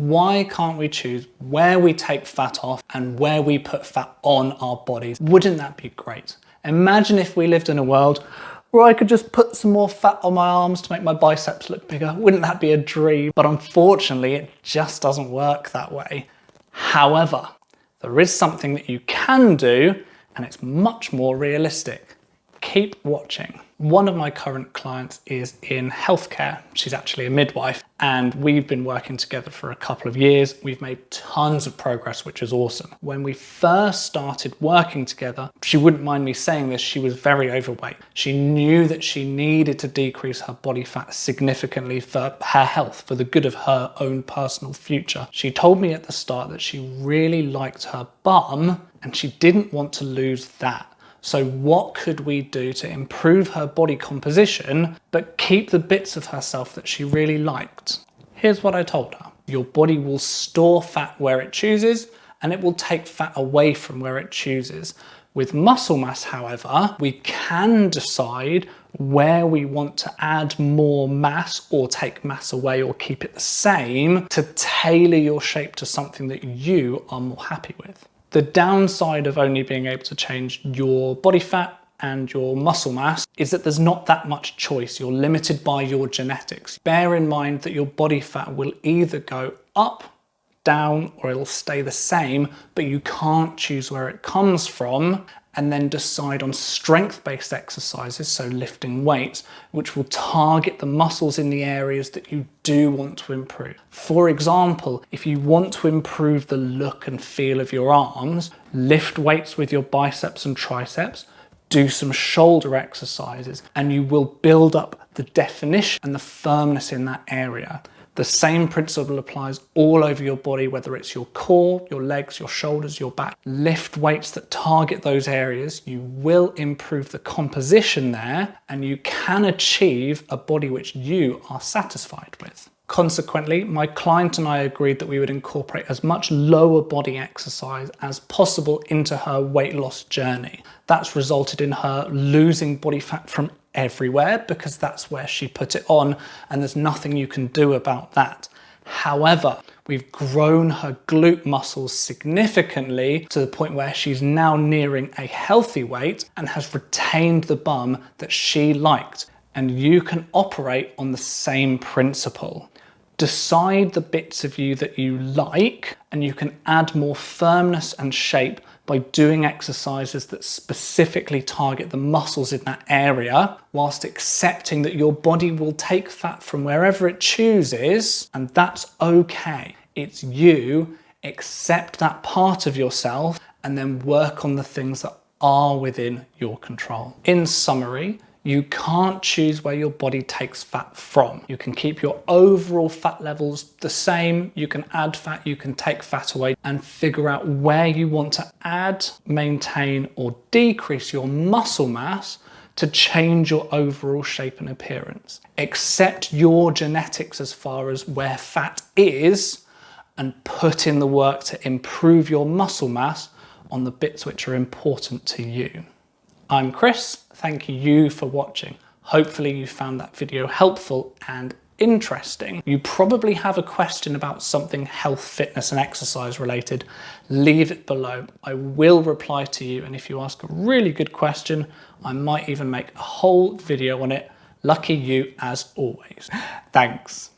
Why can't we choose where we take fat off and where we put fat on our bodies? Wouldn't that be great? Imagine if we lived in a world where I could just put some more fat on my arms to make my biceps look bigger. Wouldn't that be a dream? But unfortunately, it just doesn't work that way. However, there is something that you can do, and it's much more realistic. Keep watching. One of my current clients is in healthcare. She's actually a midwife, and we've been working together for a couple of years. We've made tons of progress, which is awesome. When we first started working together, she wouldn't mind me saying this, she was very overweight. She knew that she needed to decrease her body fat significantly for her health, for the good of her own personal future. She told me at the start that she really liked her bum and she didn't want to lose that. So what could we do to improve her body composition, but keep the bits of herself that she really liked? Here's what I told her. Your body will store fat where it chooses, and it will take fat away from where it chooses. With muscle mass, however, we can decide where we want to add more mass or take mass away or keep it the same to tailor your shape to something that you are more happy with. The downside of only being able to change your body fat and your muscle mass is that there's not that much choice. You're limited by your genetics. Bear in mind that your body fat will either go up, down, or it'll stay the same, but you can't choose where it comes from and then decide on strength-based exercises, so lifting weights, which will target the muscles in the areas that you do want to improve. For example, if you want to improve the look and feel of your arms, lift weights with your biceps and triceps, do some shoulder exercises, and you will build up the definition and the firmness in that area. The same principle applies all over your body, whether it's your core, your legs, your shoulders, your back. Lift weights that target those areas. You will improve the composition there, and you can achieve a body which you are satisfied with. Consequently, my client and I agreed that we would incorporate as much lower body exercise as possible into her weight loss journey. That's resulted in her losing body fat from everywhere because that's where she put it on, and there's nothing you can do about that. However, we've grown her glute muscles significantly to the point where she's now nearing a healthy weight and has retained the bum that she liked. And you can operate on the same principle. Decide the bits of you that you like, and you can add more firmness and shape by doing exercises that specifically target the muscles in that area, whilst accepting that your body will take fat from wherever it chooses, and that's okay. It's you. Accept that part of yourself and then work on the things that are within your control. In summary, you can't choose where your body takes fat from. You can keep your overall fat levels the same, you can add fat, you can take fat away, and figure out where you want to add, maintain, or decrease your muscle mass to change your overall shape and appearance. Accept your genetics as far as where fat is, and put in the work to improve your muscle mass on the bits which are important to you. I'm Chris, thank you for watching. Hopefully you found that video helpful and interesting. You probably have a question about something health, fitness and exercise related. Leave it below. I will reply to you, and if you ask a really good question, I might even make a whole video on it. Lucky you as always. Thanks.